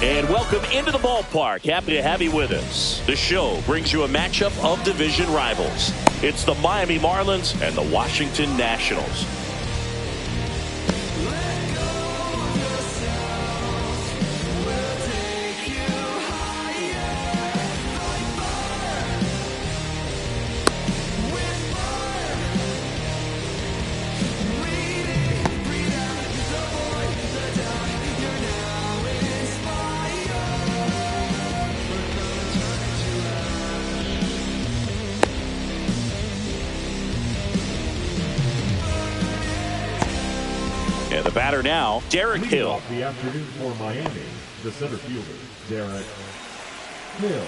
And welcome into the ballpark. Happy to have you with us. The show brings you a matchup of division rivals. It's the Miami Marlins and the Washington Nationals. And the batter now, Derek Hill. The afternoon for Miami, the center fielder, Derek Hill.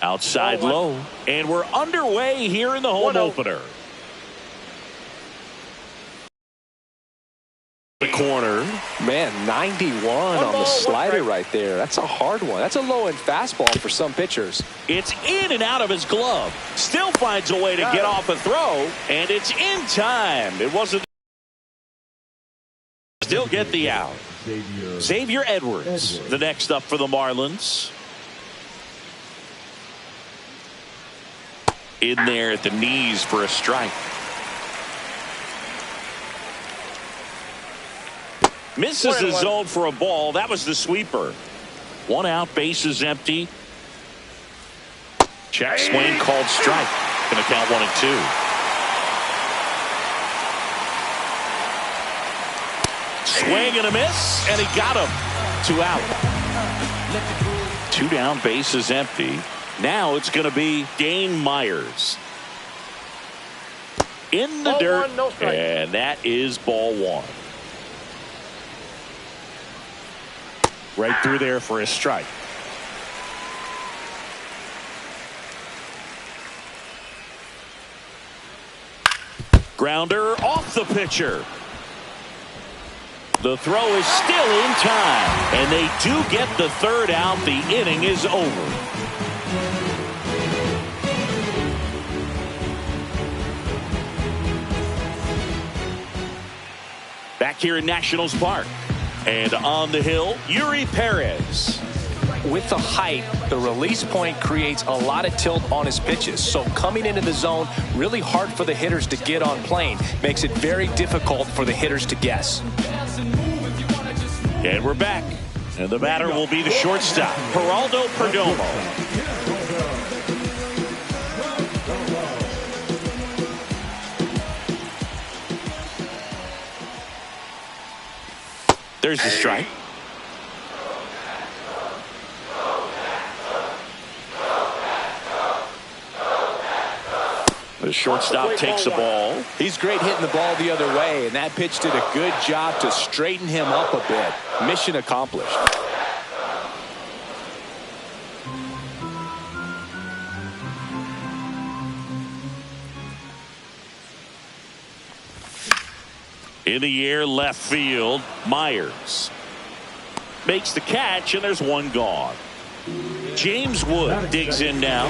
Outside low, and we're underway here in the home opener. The corner. Man, 91 on the slider right there. That's a hard one. That's a low-end fastball for some pitchers. It's in and out of his glove. Still finds a way to get off a throw, and it's in time. It wasn't. Still get the out. Xavier Edwards, the next up for the Marlins. In there at the knees for a strike. Misses the zone for a ball. That was the sweeper. One out, bases empty. Check swing called strike. Going to count 1-2. Swing and a miss, and he got him. 2 out. 2 down, bases empty. Now it's going to be Dane Myers. In the dirt, and that is ball 1. Right through there for a strike. Grounder off the pitcher. The throw is still in time, and they do get the 3rd out. The inning is over. Back here in Nationals Park. And on the hill, Yuri Perez. With the height, the release point creates a lot of tilt on his pitches. So coming into the zone, really hard for the hitters to get on plane. Makes it very difficult for the hitters to guess. And we're back. And the batter will be the shortstop, Geraldo Perdomo. There's the strike. The shortstop takes the ball. He's great hitting the ball the other way, and that pitch did a good job to straighten him up a bit. Mission accomplished. In the air, left field, Myers makes the catch, and there's one gone. James Wood digs in now.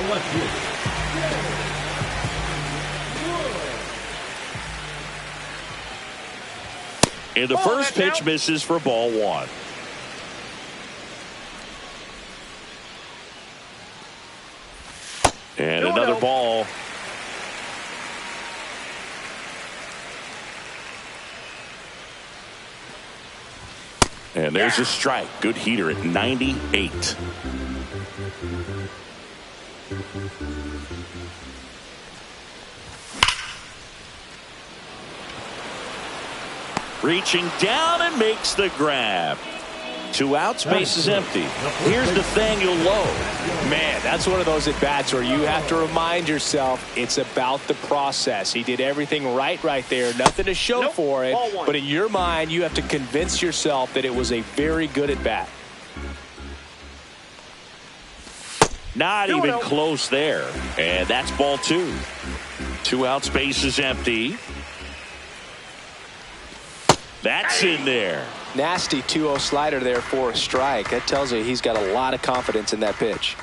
And the first pitch misses for ball 1. And another ball. And there's a strike. Good heater at 98. Reaching down and makes the grab. 2 outs, base is empty. Here's Nathaniel Lowe. Man, that's one of those at-bats where you have to remind yourself it's about the process. He did everything right there. Nothing to show for it. But in your mind, you have to convince yourself that it was a very good at-bat. Not even close there. And that's ball 2. 2 outs, base is empty. That's in there. Nasty 2-0 slider there for a strike. That tells you he's got a lot of confidence in that pitch.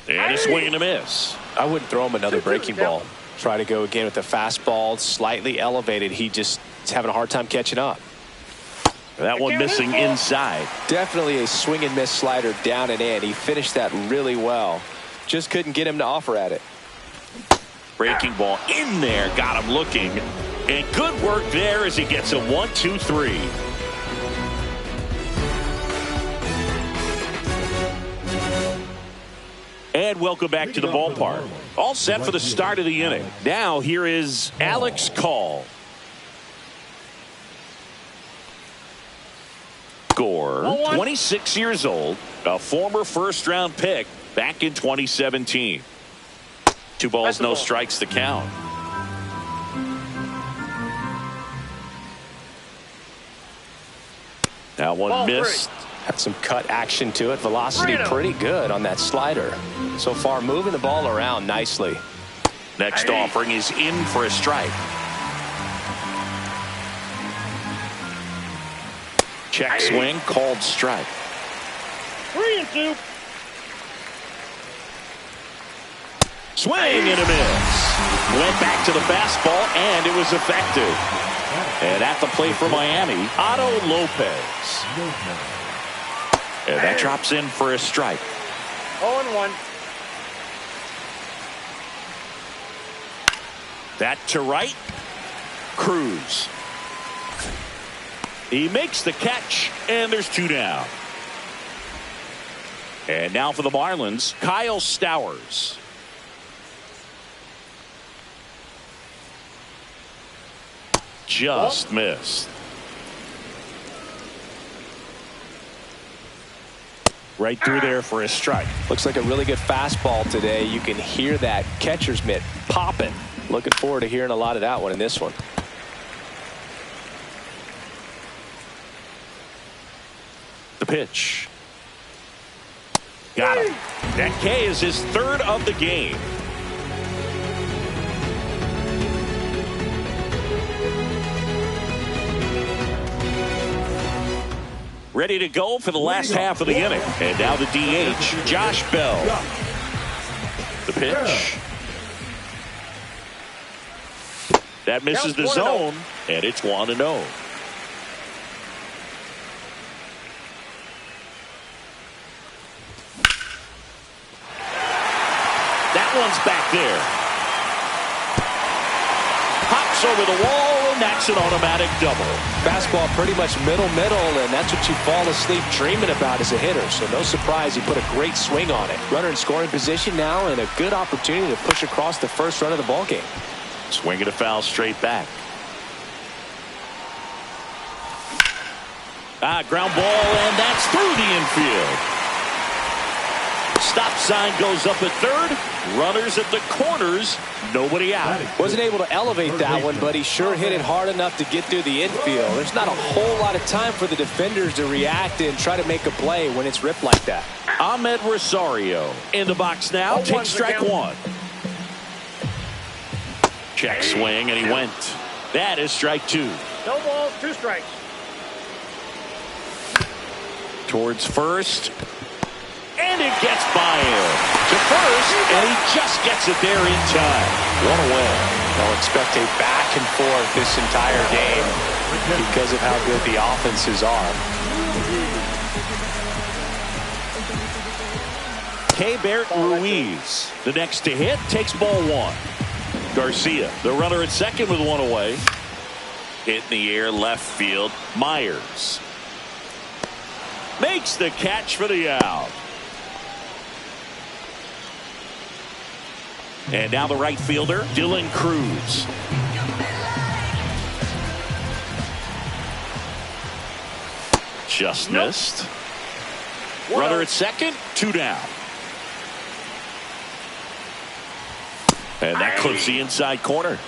And a swing and a miss. I wouldn't throw him another breaking ball. Try to go again with the fastball, slightly elevated. He just is having a hard time catching up. That one missing inside. Definitely a swing and miss slider down and in. He finished that really well. Just couldn't get him to offer at it. Breaking ball in there. Got him looking. And good work there as he gets a 1-2-3. And welcome back to the ballpark. All set for the start of the inning. Now here is Alex Call. Score, 26 years old, a former first-round pick back in 2017. 2 balls, no strikes to count. That one missed. Had some cut action to it. Velocity pretty good on that slider. So far moving the ball around nicely. Next offering is in for a strike. Check swing, called strike. 3-2. Swing and a miss. Went back to the fastball and it was effective. And at the plate for Miami, Otto Lopez. And that drops in for a strike. 0-1. That to right. Cruz. He makes the catch, and there's 2 down. And now for the Marlins, Kyle Stowers. Just missed. Right through there for a strike. Looks like a really good fastball today. You can hear that catcher's mitt popping. Looking forward to hearing a lot of that one in this one. The pitch. Got him. That K is his 3rd of the game. Ready to go for the last half of the inning. And now the DH, Josh Bell. The pitch. That misses the zone, and it's 1-0. That one's back there. Pops over the wall, and that's an automatic double. Fastball pretty much middle, and that's what you fall asleep dreaming about as a hitter. So no surprise, he put a great swing on it. Runner in scoring position now, and a good opportunity to push across the first run of the ballgame. Swing and a foul straight back. Ground ball, and that's through the infield. Stop sign goes up at 3rd. Runners at the corners. Nobody out. Wasn't able to elevate that one, but he sure hit it hard enough to get through the infield. There's not a whole lot of time for the defenders to react and try to make a play when it's ripped like that. Ahmed Rosario in the box now. Takes strike 1. Check swing, and he went. That is strike 2. No balls, 2 strikes. Towards first. And it gets by him to first, and he just gets it there in time. 1 away. They'll expect a back and forth this entire game because of how good the offenses are. Keibert Ruiz, the next to hit, takes ball 1. Garcia, the runner at second with 1 away. Hit in the air, left field. Myers makes the catch for the out. And now the right fielder, Dylan Cruz. Just missed. Runner at second, 2 down. And that clips the inside corner.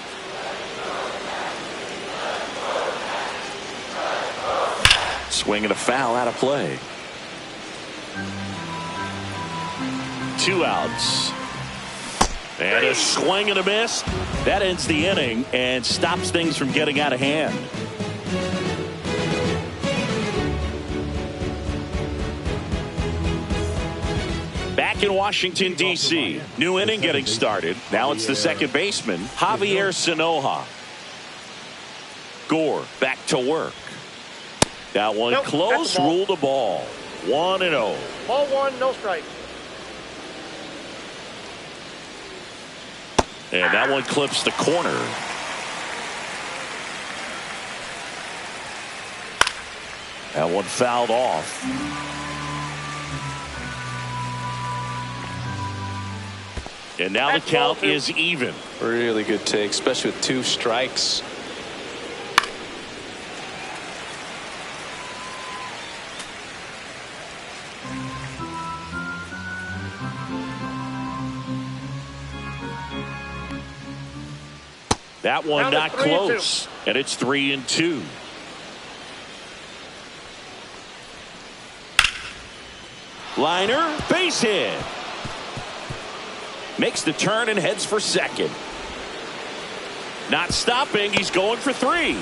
Swing and a foul out of play. 2 outs. And a swing and a miss. That ends the inning and stops things from getting out of hand. Back in Washington, D.C. New inning getting started. Now it's the second baseman, Javier Sanoja. Gore back to work. That one close, ruled a ball. 1-0. Ball 1, no strike. And that one clips the corner. That one fouled off. And now the count is even. Really good take, especially with 2 strikes. That one not close. And it's 3-2. Liner, base hit. Makes the turn and heads for second. Not stopping. He's going for 3.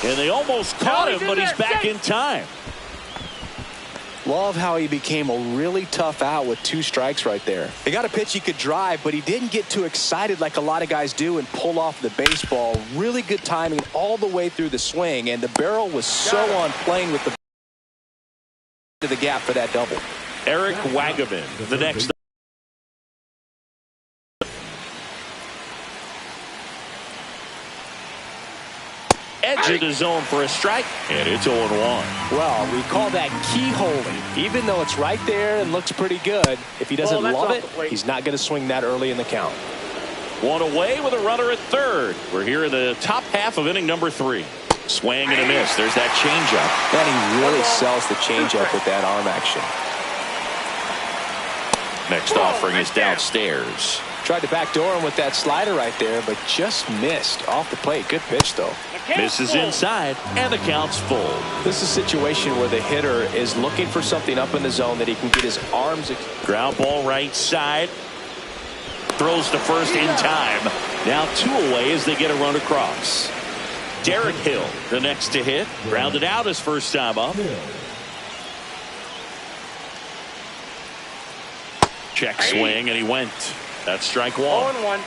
And they almost caught him, but he's back in time. Love how he became a really tough out with 2 strikes right there. He got a pitch he could drive, but he didn't get too excited like a lot of guys do and pull off the baseball. Really good timing all the way through the swing, and the barrel was so on plane with the gap for that double. Eric Wagaman, the next. Edge of the zone for a strike, and it's 0-1. Well, we call that keyholing. Even though it's right there and looks pretty good, if he doesn't love it, he's not going to swing that early in the count. 1 away with a runner at third. We're here in the top half of inning number 3. Swing and a miss. There's that changeup. And he really sells the changeup with that arm action. Next offering is downstairs. Tried to backdoor him with that slider right there, but just missed off the plate. Good pitch, though. Misses inside, and the count's full. This is a situation where the hitter is looking for something up in the zone that he can get his arms. Ground ball right side. Throws to first in time. Now 2 away as they get a run across. Derek Hill, the next to hit. Grounded out his first time up. Check swing, and he went. That's strike 1. 0-1.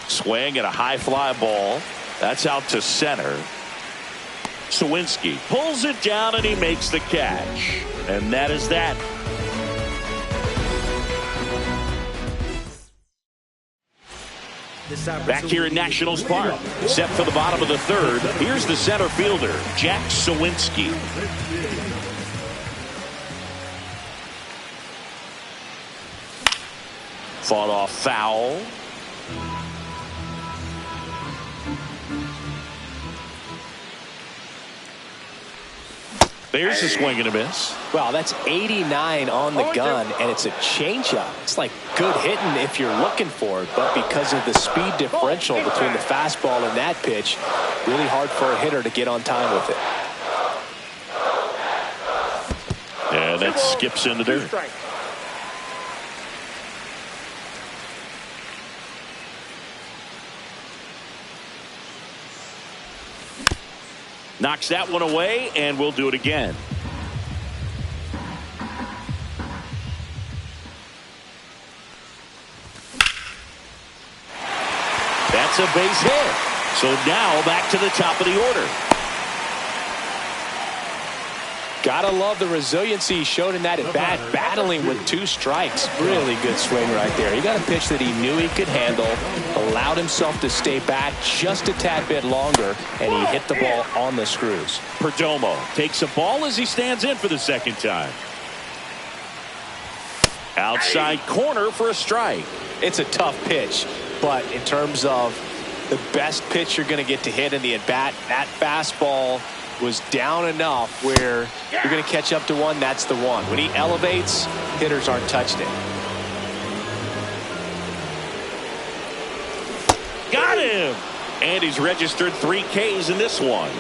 Swing at a high fly ball. That's out to center. Sawinski pulls it down, and he makes the catch. And that is that. Back here at Nationals Park. Set for the bottom of the 3rd. Here's the center fielder, Jack Sawinski. Fought off foul. There's a swing and a miss. Wow, that's 89 on the gun, and it's a changeup. It's like good hitting if you're looking for it, but because of the speed differential between the fastball and that pitch, really hard for a hitter to get on time with it. And that skips into dirt. Knocks that one away, and we'll do it again. That's a base hit. So now back to the top of the order. Gotta love the resiliency he showed in that at bat, battling with 2 strikes. Really good swing right there. He got a pitch that he knew he could handle, allowed himself to stay back just a tad bit longer, and he hit the ball on the screws. Perdomo takes a ball as he stands in for the second time. Outside corner for a strike. It's a tough pitch, but in terms of the best pitch you're going to get to hit in the at-bat, that fastball was down enough where you're going to catch up to one. That's the one. When he elevates, hitters aren't touching it. Got him! And he's registered 3 Ks in this one.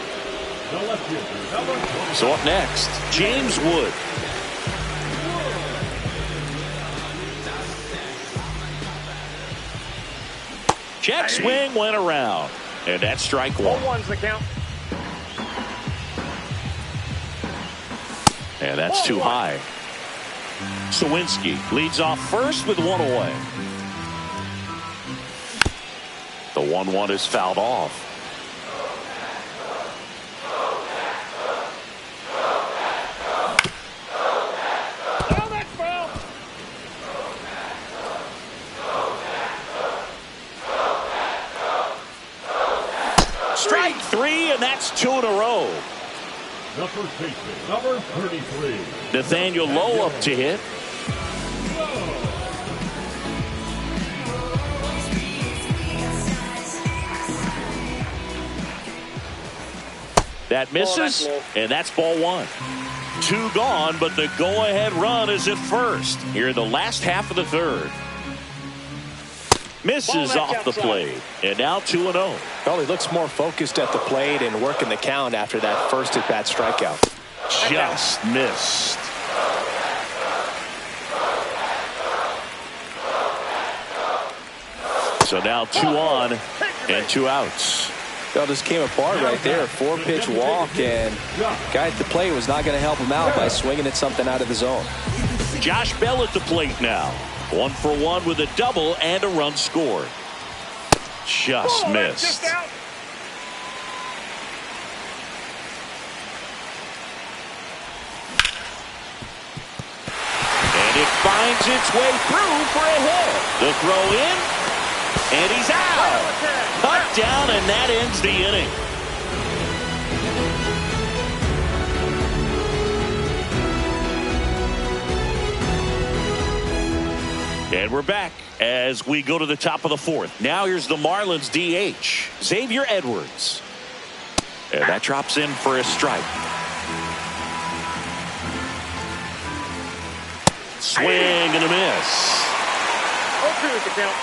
So up next, James Wood. Check swing went around. And that's strike 1. 1's the count. And that's too high. Sawinski leads off first with 1 away. The 1-1 is fouled off. Oh, that's foul. Strike 3, and that's 2 in a row. Number 33. Nathaniel Lowe up to hit. That misses, and that's ball 1. 2 gone, but the go-ahead run is at first here in the last half of the third. Misses off the plate, and now 2-0. Well, he looks more focused at the plate and working the count after that first at-bat strikeout. Just missed. So now 2 on and 2 outs. Well, just came apart right there. 4-pitch walk, and guy at the plate was not going to help him out by swinging at something out of the zone. Josh Bell at the plate now. 1 for 1 with a double and a run scored. Just missed. And it finds its way through for a hit. The throw in, and he's out. Cut down, and that ends the inning. And we're back as we go to the top of the 4th. Now here's the Marlins DH, Xavier Edwards. And that drops in for a strike. Swing and a miss. 0-2 is the count.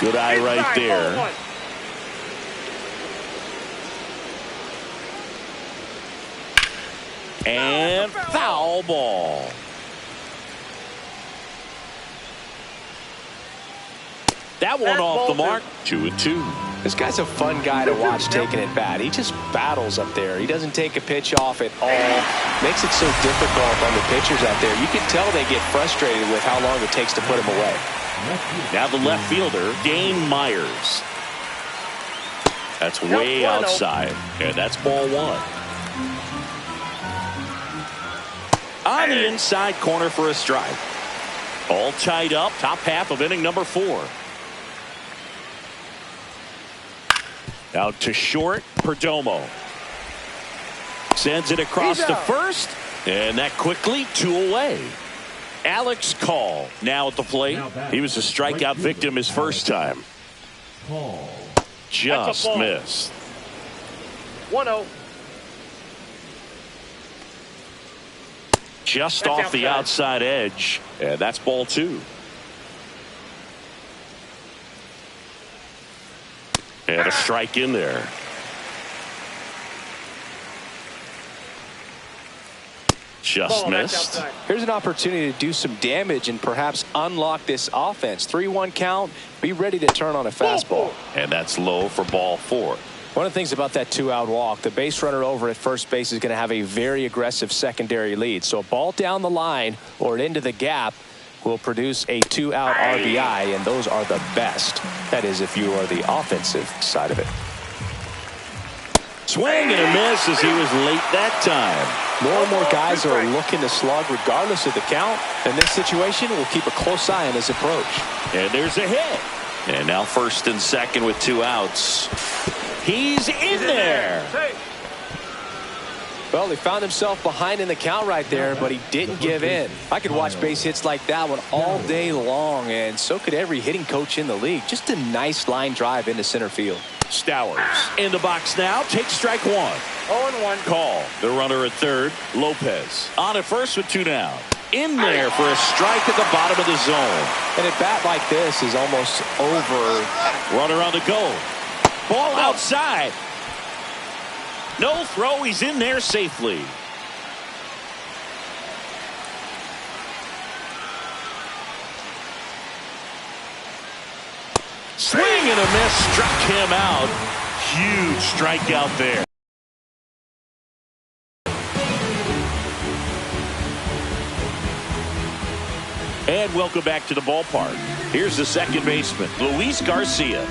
Good eye right there. And foul ball. That one off the mark. 2-2. This guy's a fun guy to watch taking at bat. He just battles up there. He doesn't take a pitch off at all. Makes it so difficult on the pitchers out there. You can tell they get frustrated with how long it takes to put him away. Now the left fielder, Dane Myers. That's way outside. And that's ball 1. On the inside corner for a strike. All tied up. Top half of inning number 4. Out to short, Perdomo. Sends it across to first. And that quickly 2 away. Alex Call now at the plate. He was a strikeout victim his first time. Just missed. 1-0. Just off the outside edge. And that's ball 2. And a strike in there. Just missed. Here's an opportunity to do some damage and perhaps unlock this offense. 3-1 count. Be ready to turn on a fastball. And that's low for ball 4. One of the things about that 2-out walk, the base runner over at first base is going to have a very aggressive secondary lead. So a ball down the line or into the gap will produce a 2-out RBI, and those are the best. That is, if you are the offensive side of it. Swing and a miss as he was late that time. More and more guys are looking to slug regardless of the count. In this situation, we'll keep a close eye on his approach. And there's a hit. And now first and second with 2 outs. He's in there. Well, he found himself behind in the count right there, but he didn't give in. I could watch base hits like that one all day long, and so could every hitting coach in the league. Just a nice line drive into center field. Stowers in the box now. Takes strike 1. 0-1. Call. The runner at third. Lopez on at first with 2 down. In there for a strike at the bottom of the zone. And a bat like this is almost over. Runner on the go. Ball outside. No throw. He's in there safely. Swing and a miss. Struck him out. Huge strikeout there. And welcome back to the ballpark. Here's the second baseman, Luis Garcia.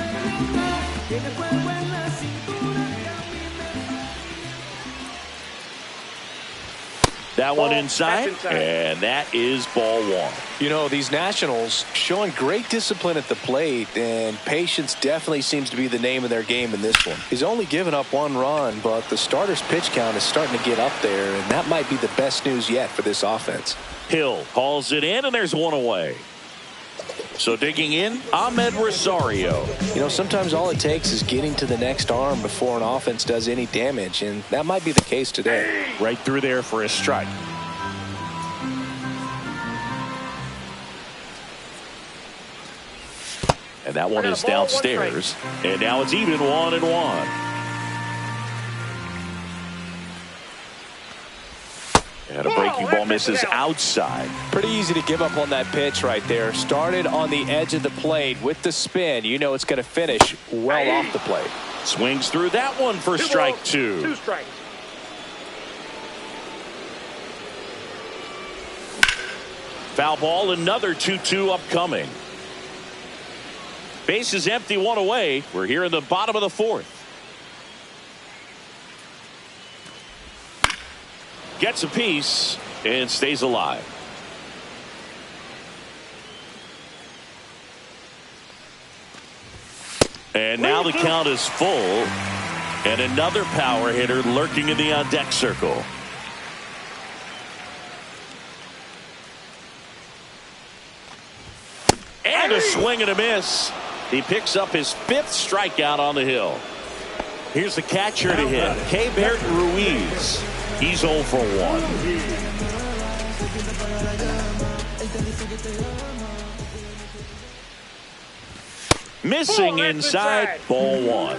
That one inside, and that is ball 1. You know, these Nationals showing great discipline at the plate, and patience definitely seems to be the name of their game in this one. He's only given up 1 run, but the starter's pitch count is starting to get up there, and that might be the best news yet for this offense. Hill calls it in, and there's 1 away. So digging in, Ahmed Rosario. You know, sometimes all it takes is getting to the next arm before an offense does any damage, and that might be the case today. Right through there for a strike. And that one is downstairs. And now it's even 1-1. And a breaking ball misses outside. Pretty easy to give up on that pitch right there. Started on the edge of the plate with the spin. You know it's going to finish well off the plate. Swings through that one for strike 2. 2 strikes. Foul ball, another 2-2 upcoming. Base is empty, 1 away. We're here in the bottom of the 4th. Gets a piece and stays alive. And now the count is full. And another power hitter lurking in the on-deck circle. And a swing and a miss. He picks up his 5th strikeout on the hill. Here's the catcher to hit, Keibert Ruiz. He's 0 for 1. Missing inside, ball 1.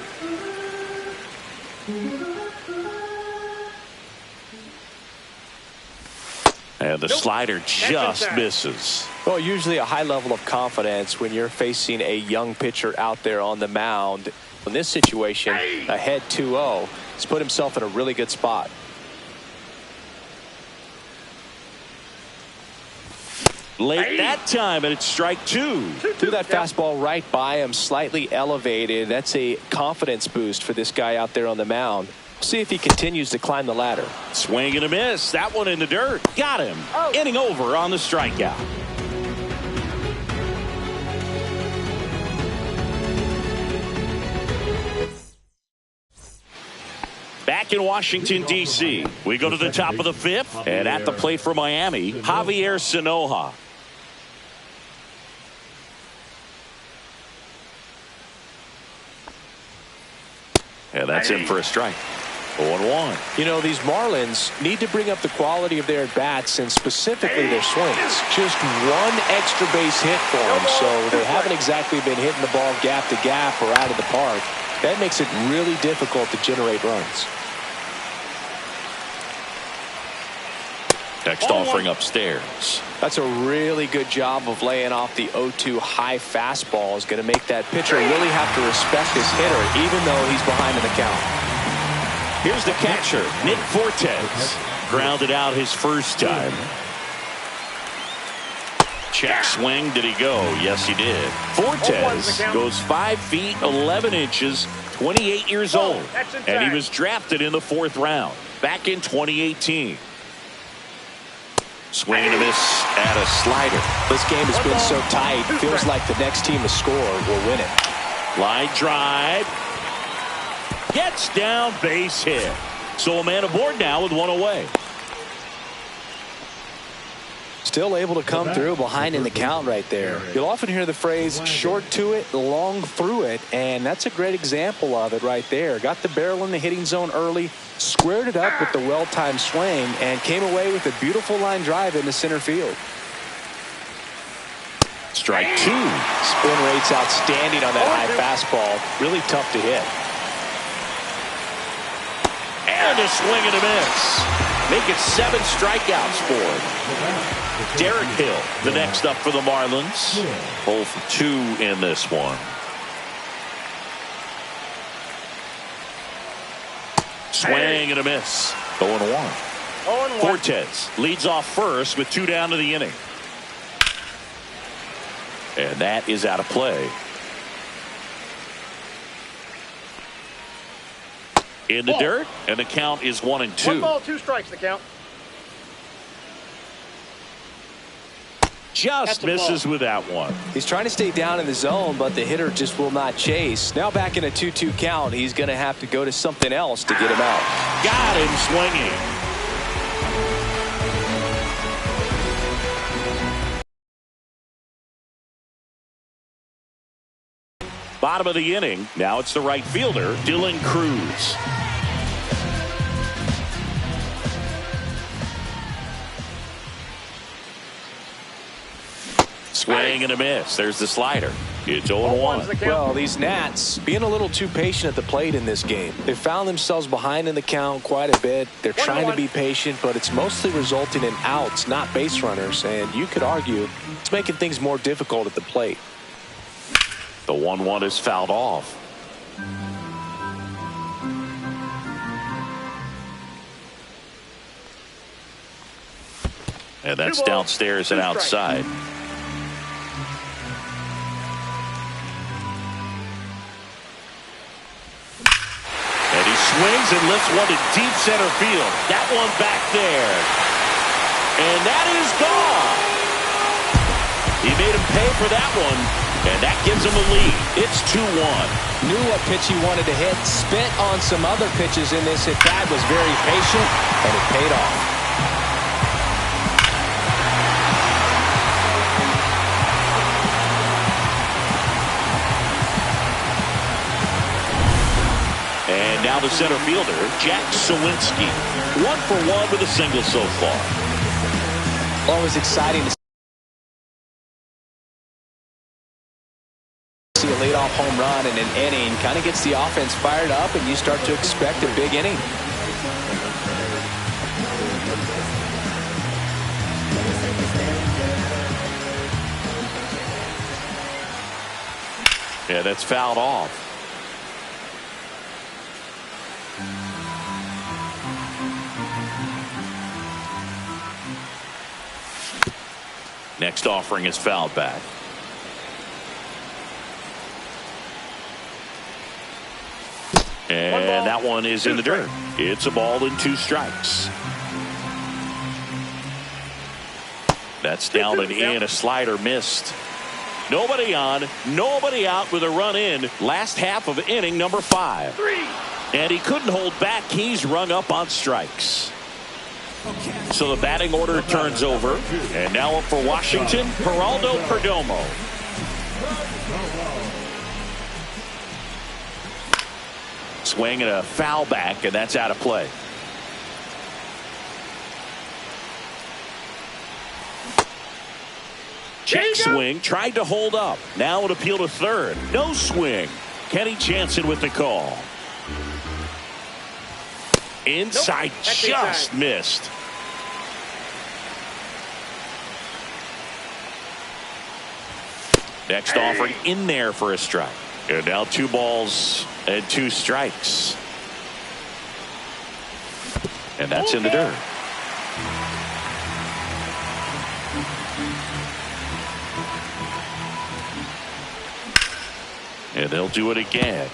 And the slider just misses. Well, usually a high level of confidence when you're facing a young pitcher out there on the mound. In this situation, ahead 2-0, he's put himself in a really good spot. Late that time, and it's strike 2. Threw that fastball right by him, slightly elevated. That's a confidence boost for this guy out there on the mound. We'll see if he continues to climb the ladder. Swing and a miss. That one in the dirt. Got him. Inning over on the strikeout. Back in Washington, D.C., we go to the top of the 5th, and at the plate for Miami, Javier Sanoja. And that's in for a strike. 0-1. You know, these Marlins need to bring up the quality of their bats and specifically their swings. Just 1 extra base hit for them, so they haven't exactly been hitting the ball gap to gap or out of the park. That makes it really difficult to generate runs. Next offering upstairs. That's a really good job of laying off the 0-2 high fastball. Is going to make that pitcher really have to respect his hitter, even though he's behind in the count. Here's the catcher, Nick Fortes. Grounded out his first time. Check swing. Did he go? Yes, he did. Fortes goes 5 feet 11 inches, 28 years old, and he was drafted in the 4th round back in 2018. Swing and a miss at a slider. This game has been so tight. It feels like the next team to score will win it. Line drive. Gets down, base hit. So a man aboard now with one away. Still able to come through behind in the count right there. You'll often hear the phrase short to it, long through it, and that's a great example of it right there. Got the barrel in the hitting zone early, squared it up with the well-timed swing, and came away with a beautiful line drive into center field. Strike 2. Spin rate's outstanding on that high fastball. Really tough to hit. And a swing and a miss. Make it 7 strikeouts for him. Derek Hill, the next up for the Marlins. 0 for 2 in this one. Swing and a miss. 0-1. Fortes leads off first with 2 down to the inning. And that is out of play. In the dirt, and the count is 1-2. 1 ball, 2 strikes, the count. Just misses with that one. He's trying to stay down in the zone, but the hitter just will not chase. Now back in a 2-2 count, he's going to have to go to something else to get him out. Got him swinging. Bottom of the inning. Now it's the right fielder, Dylan Cruz. Swing and a miss. There's the slider. It's 0-1. Well, these Nats being a little too patient at the plate in this game. They found themselves behind in the count quite a bit. They're trying to be patient, but it's mostly resulting in outs, not base runners. And you could argue it's making things more difficult at the plate. The 1-1 is fouled off. And that's downstairs and outside. And he swings and lifts one to deep center field. That one back there. And that is gone. He made him pay for that one. And that gives him a lead. It's 2-1. Knew what pitch he wanted to hit. Spent on some other pitches in this at bat. Was very patient, and it paid off. And now the center fielder, Jack Sawinski. 1 for 1 with a single so far. Always exciting to see a leadoff home run in an inning. Kind of gets the offense fired up, and you start to expect a big inning. Yeah, that's fouled off. Next offering is fouled back. And that one is in the dirt. It's a ball and 2 strikes. That's down and in. A slider missed. Nobody on, nobody out with a run in. Last half of inning number 5. And he couldn't hold back. He's rung up on strikes. So the batting order turns over. And now up for Washington, Geraldo Perdomo. Swing and a foul back, and that's out of play. Check swing, tried to hold up. Now an appeal to third. No swing. Kenny Jansen with the call. Inside, just missed. Next offering in there for a strike. And now 2 balls and 2 strikes. And that's in the dirt. And they'll do it again.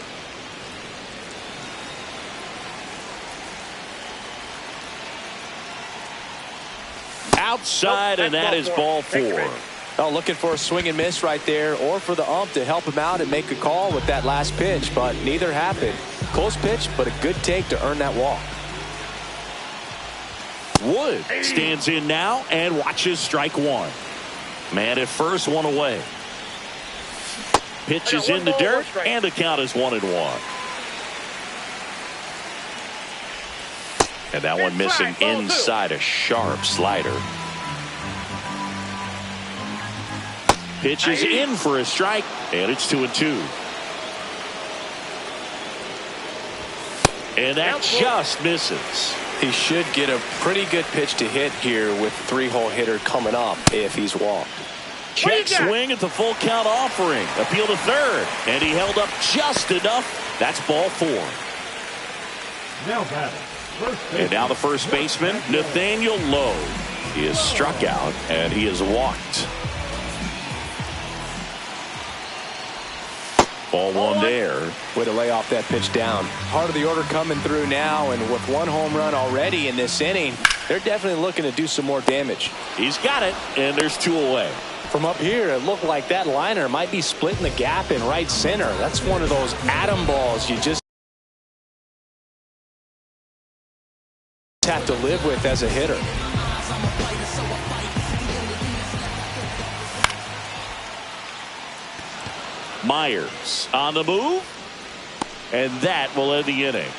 Outside, and that is ball 4. Oh, looking for a swing and miss right there, or for the ump to help him out and make a call with that last pitch, but neither happened. Close pitch, but a good take to earn that walk. Wood stands in now and watches strike 1. Man at first, 1 away. Pitch is in the dirt, and the count is 1-1. And that one missing inside, a sharp slider. Pitch is in for a strike, and it's 2-2. And that just misses. He should get a pretty good pitch to hit here with the 3-hole hitter coming up if he's walked. Check swing at the full count offering. Appeal to third, and he held up just enough. That's ball 4. Now batting. And now the first baseman, Nathaniel Lowe. He is struck out, and he is walked. Ball 1 there. Way to lay off that pitch down. Heart of the order coming through now, and with 1 home run already in this inning, they're definitely looking to do some more damage. He's got it, and there's 2 away. From up here, it looked like that liner might be splitting the gap in right center. That's one of those atom balls you just have to live with as a hitter. Myers on the move, and that will end the inning.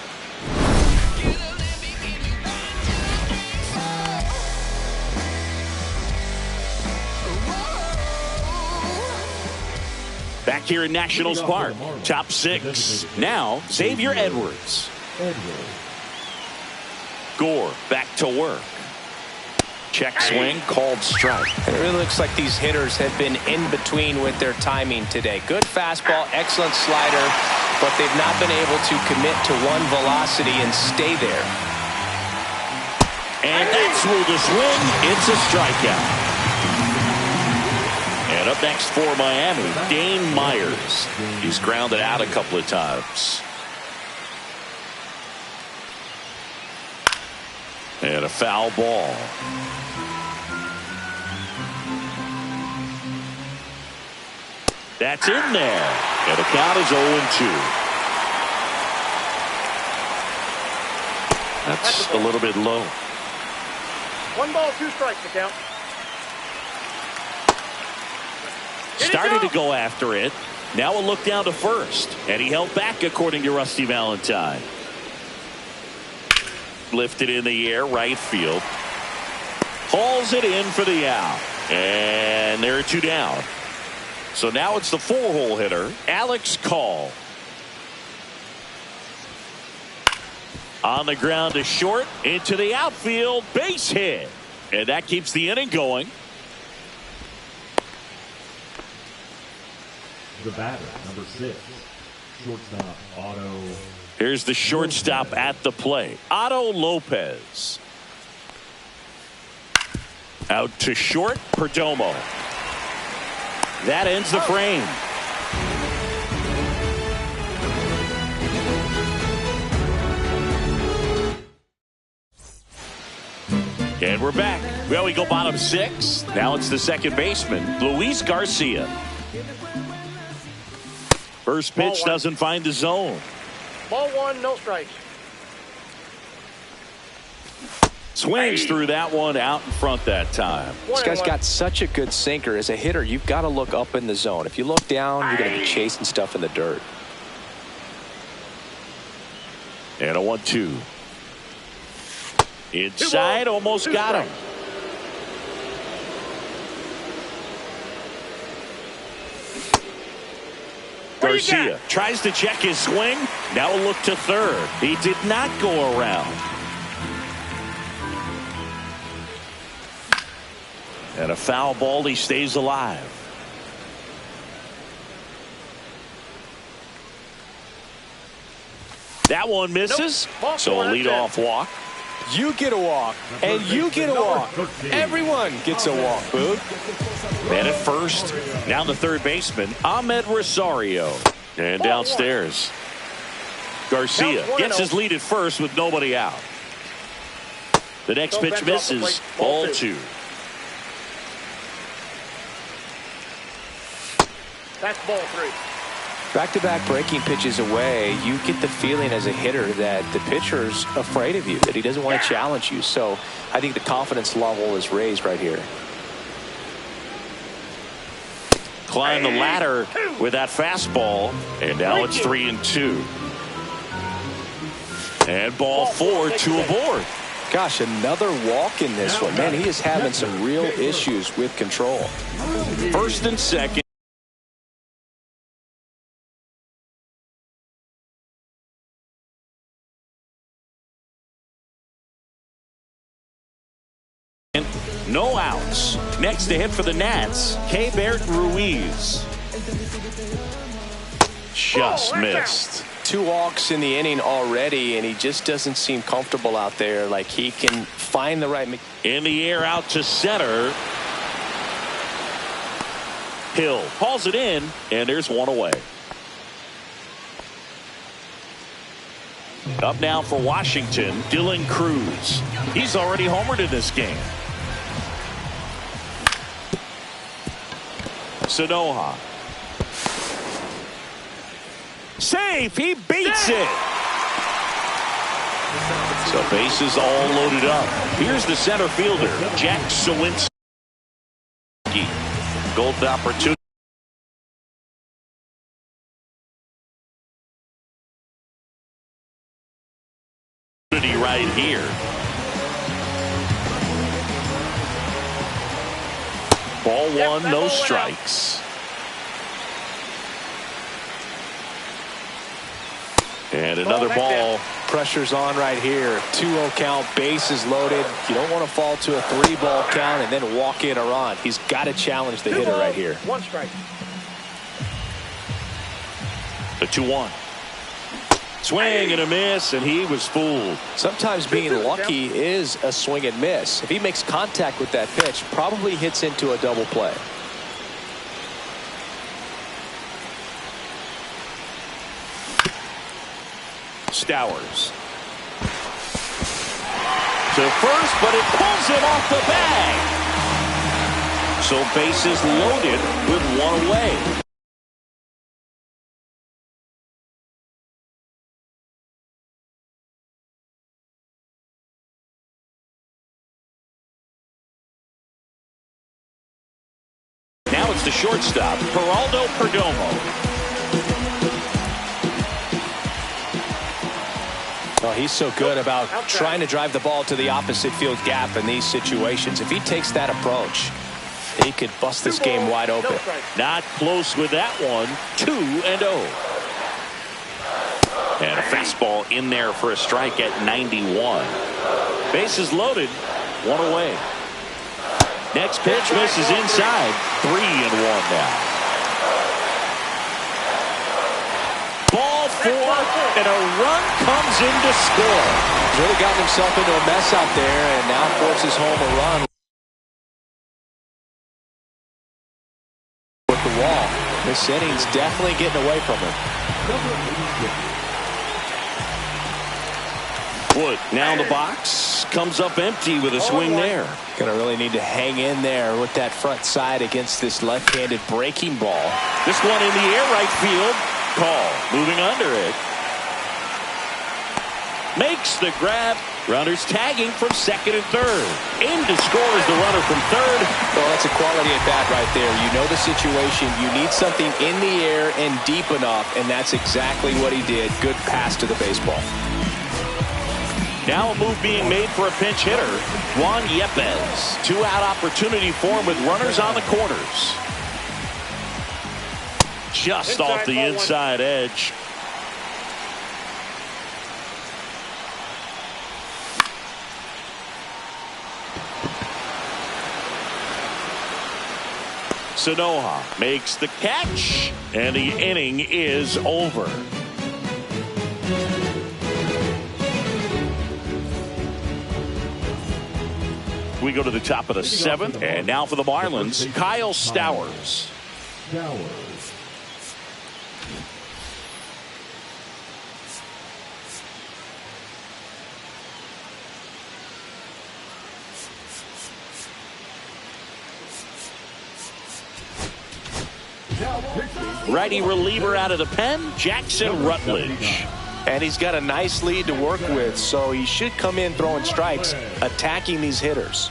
Back here in Nationals Park, top 6. Now, Xavier Edwards. Gore back to work. Check swing, called strike. It really looks like these hitters have been in between with their timing today. Good fastball, excellent slider, but they've not been able to commit to one velocity and stay there. And that's through the swing. It's a strikeout. And up next for Miami, Dane Myers. He's grounded out a couple of times. And a foul ball. That's in there. And the count is 0-2. That's a little bit low. 1 ball, 2 strikes to count. Started to go after it. Now a look down to first. And he held back, according to Rusty Valentine. Lifted in the air, right field. Hauls it in for the out. And there are 2 down. So now it's the 4-hole hitter, Alex Call. On the ground to short, into the outfield, base hit. And that keeps the inning going. The batter, number 6, shortstop Otto. Here's the shortstop at the plate, Otto Lopez. Out to short, Perdomo. That ends the frame. And we're back. Well, we go bottom 6. Now it's the second baseman, Luis Garcia. First pitch doesn't find the zone. Ball 1, no strikes. Swings through that one, out in front that time. This guy's got such a good sinker. As a hitter, you've got to look up in the zone. If you look down, you're going to be chasing stuff in the dirt. And a 1-2. Inside, almost got him. Garcia tries to check his swing. Now a look to third. He did not go around. And a foul ball. He stays alive. That one misses. So a leadoff walk. You get a walk, and you get a walk. Everyone gets a walk, Boog. And at first, now the third baseman, Ahmed Rosario. And downstairs, Garcia gets his lead at first with nobody out. The next pitch misses. Ball 2. That's ball 3. Back-to-back breaking pitches away, you get the feeling as a hitter that the pitcher's afraid of you, that he doesn't want to challenge you. So I think the confidence level is raised right here. Climb the ladder with that fastball, and now it's 3-2. And ball 4, 2 aboard. Gosh, another walk in this one. Man, he is having some real issues with control. First and second. No outs. Next to hit for the Nats, Keibert Ruiz. Just missed. 2 walks in the inning already, and he just doesn't seem comfortable out there. Like he can find the right. In the air out to center. Hill hauls it in, and there's one away. Up now for Washington, Dylan Cruz. He's already homered in this game. Sanoha. Safe. He beats it. So bases all loaded up. Here's the center fielder, Jack Sawinski. Golden opportunity. Right here. Ball 1, no strikes. And another ball. Pressure's on right here. 2-0 count, bases loaded. You don't want to fall to a 3-ball count and then walk in or on. He's got to challenge the hitter right here. 1 strike. The 2-1. Swing and a miss, and he was fooled. Sometimes being lucky is a swing and miss. If he makes contact with that pitch, probably hits into a double play. Stowers. To first, but it pulls him off the bag. So bases loaded with 1 away. Now it's the shortstop, Geraldo Perdomo. Well, he's so good about trying to drive the ball to the opposite field gap in these situations. If he takes that approach, he could bust this game wide open. Not close with that one. 2-0. And a fastball in there for a strike at 91. Bases loaded. 1 away. Next pitch misses inside. 3-1 now. Ball 4, and a run comes in to score. He's really gotten himself into a mess out there, and now forces home a run with the wall. This inning's definitely getting away from him. Wood now in the box, comes up empty with a swing there. Gonna really need to hang in there with that front side against this left-handed breaking ball. This one in the air, right field. Call, moving under it. Makes the grab. Runners tagging from second and third. In to score is the runner from third. Well, that's a quality at bat right there. You know the situation. You need something in the air and deep enough, and that's exactly what he did. Good pass to the baseball. Now a move being made for a pinch hitter, Juan Yepez. 2-out opportunity for him with runners on the corners. Just off the inside edge. Sanoha makes the catch, and the inning is over. We go to the top of the 7th. And now for the Marlins, Kyle Stowers. Righty reliever out of the pen, Jackson Rutledge. And he's got a nice lead to work with, so he should come in throwing strikes, attacking these hitters.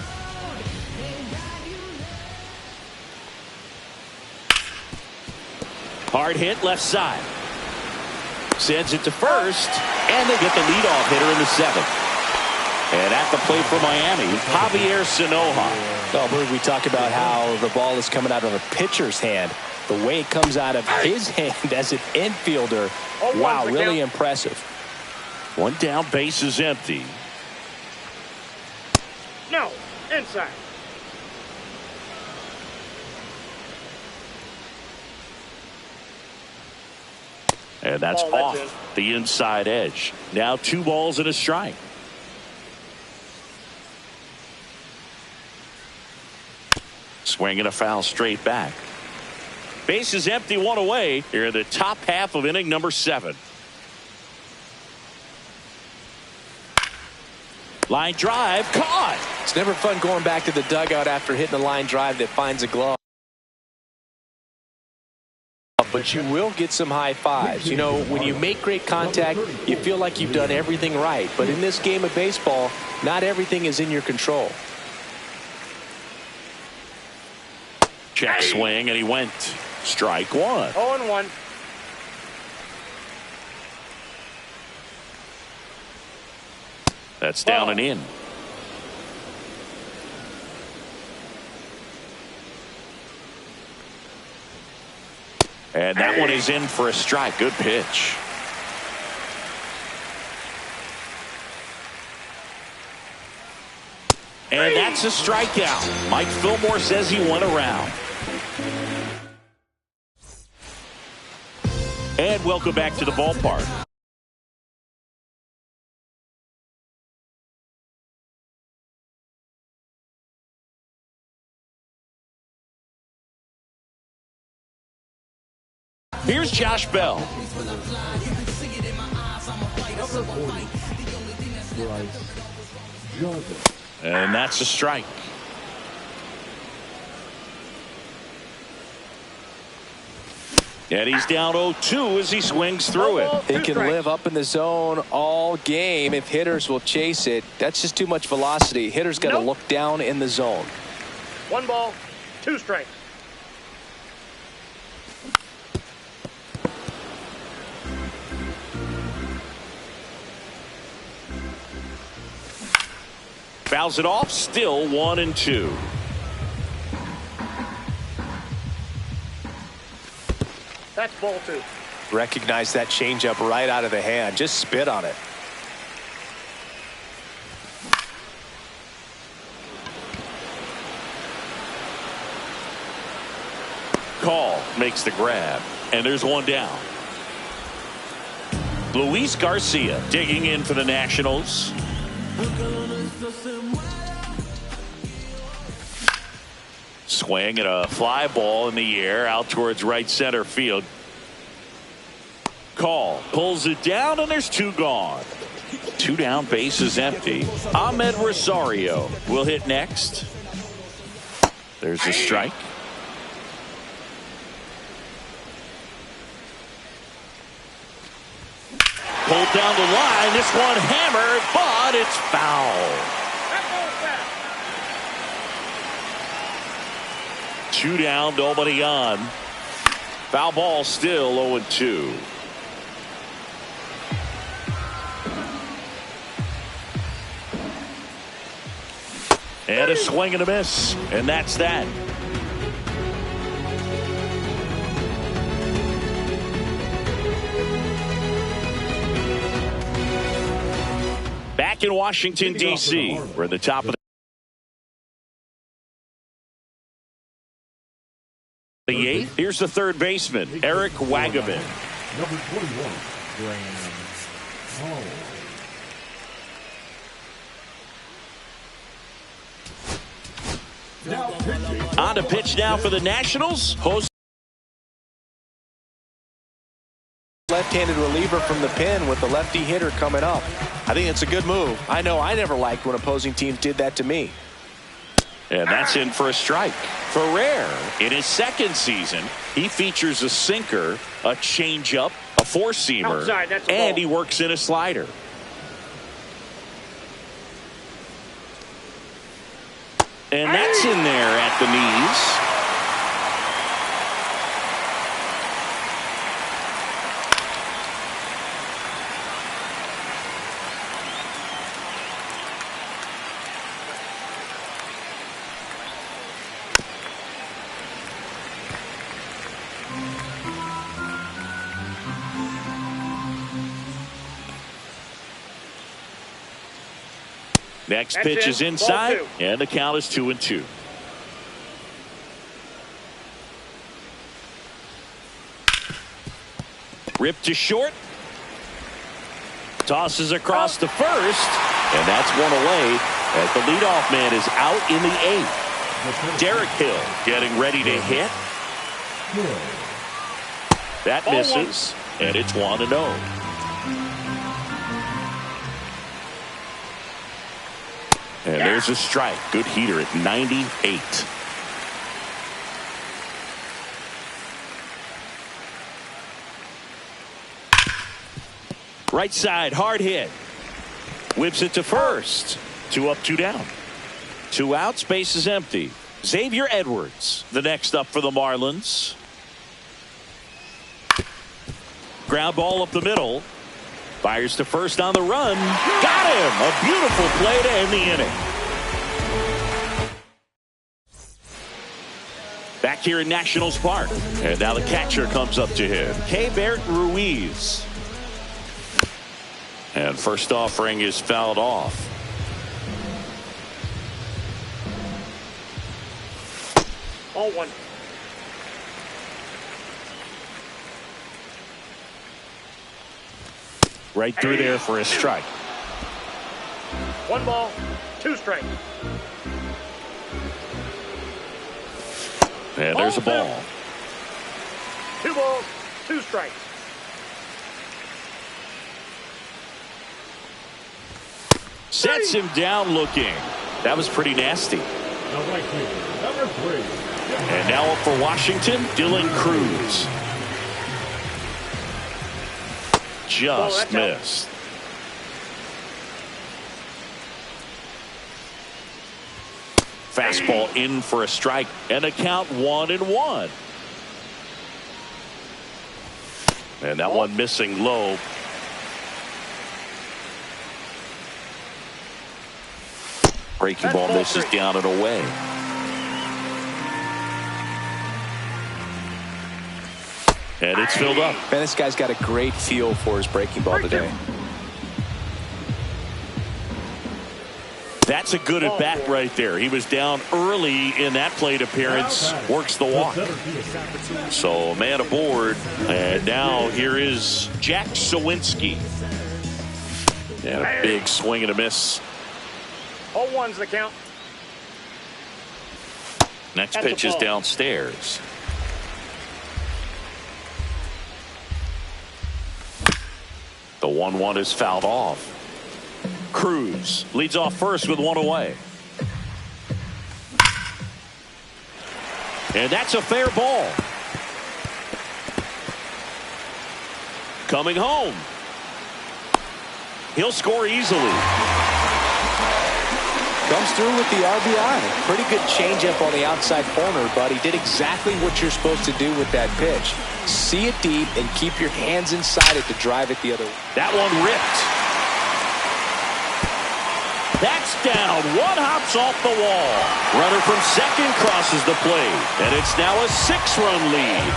Hard hit left side. Sends it to first, and they get the leadoff hitter in the 7th. And at the plate for Miami, Javier Sanoja. Oh, Berg, we talk about how the ball is coming out of a pitcher's hand. The way it comes out of his hand as an infielder, wow, really impressive. 1 down, base is empty. No, inside. And that's off the inside edge. Now 2 balls and a strike. Swing and a foul straight back. Base is empty, 1 away here in the top half of inning number 7. Line drive, caught. It's never fun going back to the dugout after hitting a line drive that finds a glove. But you will get some high fives. You know, when you make great contact, you feel like you've done everything right. But in this game of baseball, not everything is in your control. Check swing, and he went. Strike 1. 0-1. That's down and in. And that one is in for a strike. Good pitch. And that's a strikeout. Mike Fillmore says he went around. And welcome back to the ballpark. Here's Josh Bell. And that's a strike. And he's down 0-2 as he swings through it. He can live up in the zone all game if hitters will chase it. That's just too much velocity. Hitters got to look down in the zone. 1 ball, 2 strikes. Fouls it off, still 1-2. That's ball 2. Recognize that changeup right out of the hand. Just spit on it. Call makes the grab, and there's 1 down. Luis Garcia digging in for the Nationals. Swing and a fly ball in the air out towards right center field. Call pulls it down, and there's 2 gone. 2 down, base is empty. Ahmed Rosario will hit next. There's a strike. Pulled down the line. This one hammered, but it's foul. 2 down, nobody on. Foul ball, still 0-2. And a swing and a miss, and that's that. Back in Washington, D.C., we're at the top of the 8th. Here's the 3rd baseman, Eric Wagaman. Number 21, Graham Hall. Now pitching. On to pitch now for the Nationals. Host Left-handed reliever from the pen with the lefty hitter coming up. I think it's a good move. I know I never liked when opposing teams did that to me. And that's in for a strike. Ferrer, in his second season, he features a sinker, a changeup, a four-seamer, Outside, that's a and ball. he works in a slider. And that's in there at the knees. Next That's pitch it. is inside, Ball 2. and the count is 2-2. Ripped to short. Tosses across to first, and that's one away as the leadoff man is out in the eighth. Derek Hill getting ready to hit. That Ball misses, and it's 1-0. And there's a strike. Good heater at 98. Right side, hard hit. Whips it to first. 2 up, 2 down. 2 out, space is empty. Xavier Edwards, the next up for the Marlins. Ground ball up the middle. Fires to first on the run. Got him! A beautiful play to end the inning. Back here in Nationals Park. And now the catcher comes up to him. Keibert Ruiz. And first offering is fouled off. Ball 1. Right through there for a strike. 1 ball, 2 strikes. And there's a ball. 2 balls, 2 strikes. Sets him down looking. That was pretty nasty. Now right fielder, number 3. And now up for Washington, Dylan Cruz. Just missed. Fastball in for a strike, and a count 1-1. And that one missing low. Breaking ball misses down and away. And it's filled up. Man, this guy's got a great feel for his breaking ball today. That's a good at bat right there. He was down early in that plate appearance. Works the walk. So a man aboard. And now here is Jack Sawinski. And a big swing and a miss. 0-1's the count. Next That's a pitch is ball. downstairs. The 1-1 is fouled off. Cruz leads off first with 1 away. And that's a fair ball. Coming home. He'll score easily. Comes through with the RBI. Pretty good changeup on the outside corner, but he did exactly what you're supposed to do with that pitch. See it deep and keep your hands inside it to drive it the other way. That one ripped. That's down. One hops off the wall. Runner from second crosses the plate. And it's now a 6-run lead.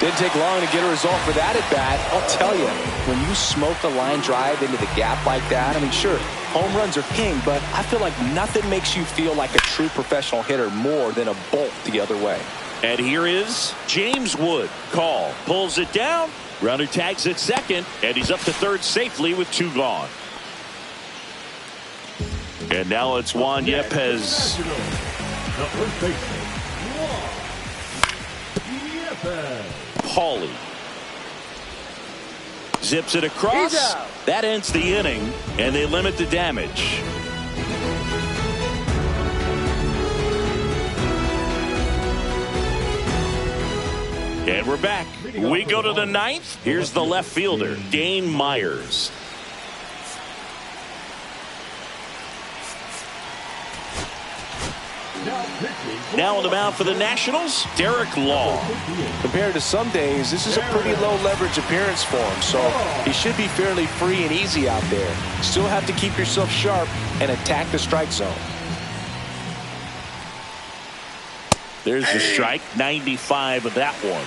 Didn't take long to get a result for that at bat. I'll tell you, when you smoke a line drive into the gap like that, I mean, sure, home runs are king, but I feel like nothing makes you feel like a true professional hitter more than a bolt the other way. And here is James Wood. Call. Pulls it down. Runner tags at second. And he's up to third safely with 2 gone. And now it's Juan Yepez. The first baseman, Paulie zips it across. That ends the inning, and they limit the damage. And we're back. We go to the ninth. Here's the left fielder, Dane Myers. Now on the mound for the Nationals, Derek Law. Compared to some days, this is a pretty low leverage appearance for him, so he should be fairly free and easy out there. Still have to keep yourself sharp and attack the strike zone. There's the strike, 95 of that one.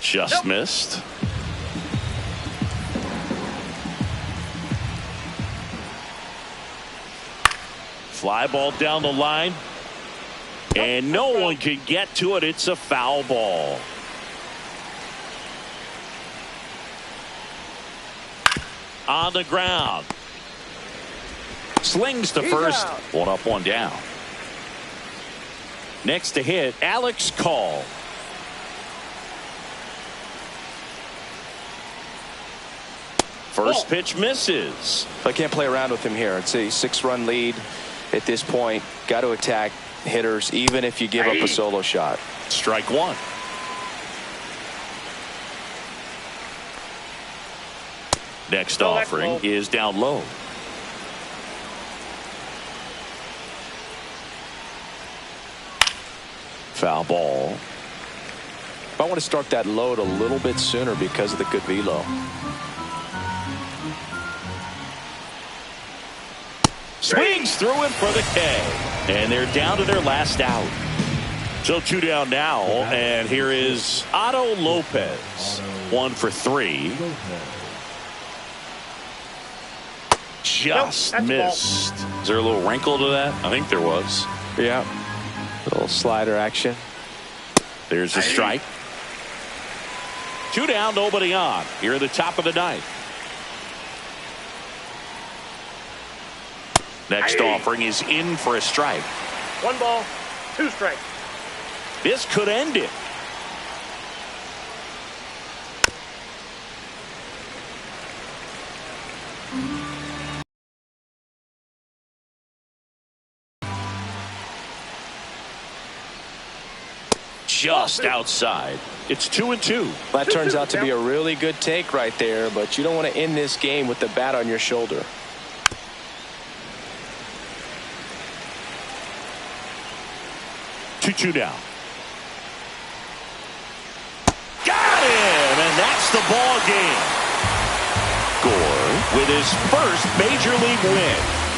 Just missed. Fly ball down the line. And no one can get to it. It's a foul ball. On the ground. Slings to first. One up, one down. Next to hit, Alex Call. First pitch misses. I can't play around with him here. It's a 6-run lead at this point. Got to attack hitters even if you give up a solo shot. Strike one. Next offering is down low. Foul ball. I want to start that load a little bit sooner because of the good velo. Swings through it for the K. And they're down to their last out. So 2 down now. And here is Otto Lopez. 1 for 3. Just missed. Is there a little wrinkle to that? I think there was. Yeah. Little slider action. There's a strike. 2 down, nobody on. Here at the top of the ninth. Next offering is in for a strike. 1 ball, 2 strikes. This could end it. Just outside. It's 2-2. That turns out to be a really good take right there, but you don't want to end this game with the bat on your shoulder. Two down. Got him, and that's the ball game. Gore with his first major league win.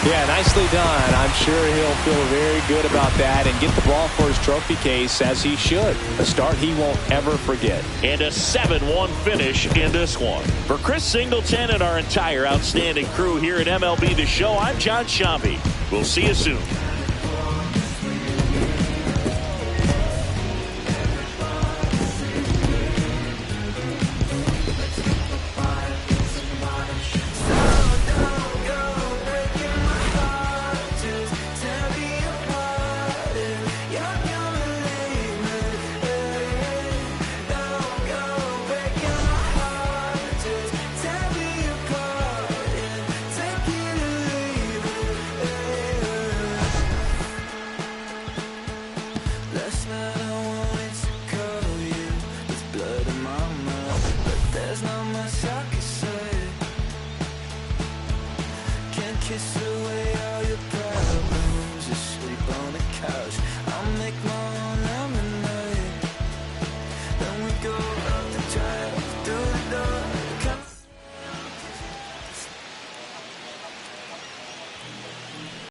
Yeah, nicely done. I'm sure he'll feel very good about that and get the ball for his trophy case as he should. A start he won't ever forget. And a 7-1 finish in this one. For Chris Singleton and our entire outstanding crew here at MLB The Show, I'm John Shambi. We'll see you soon.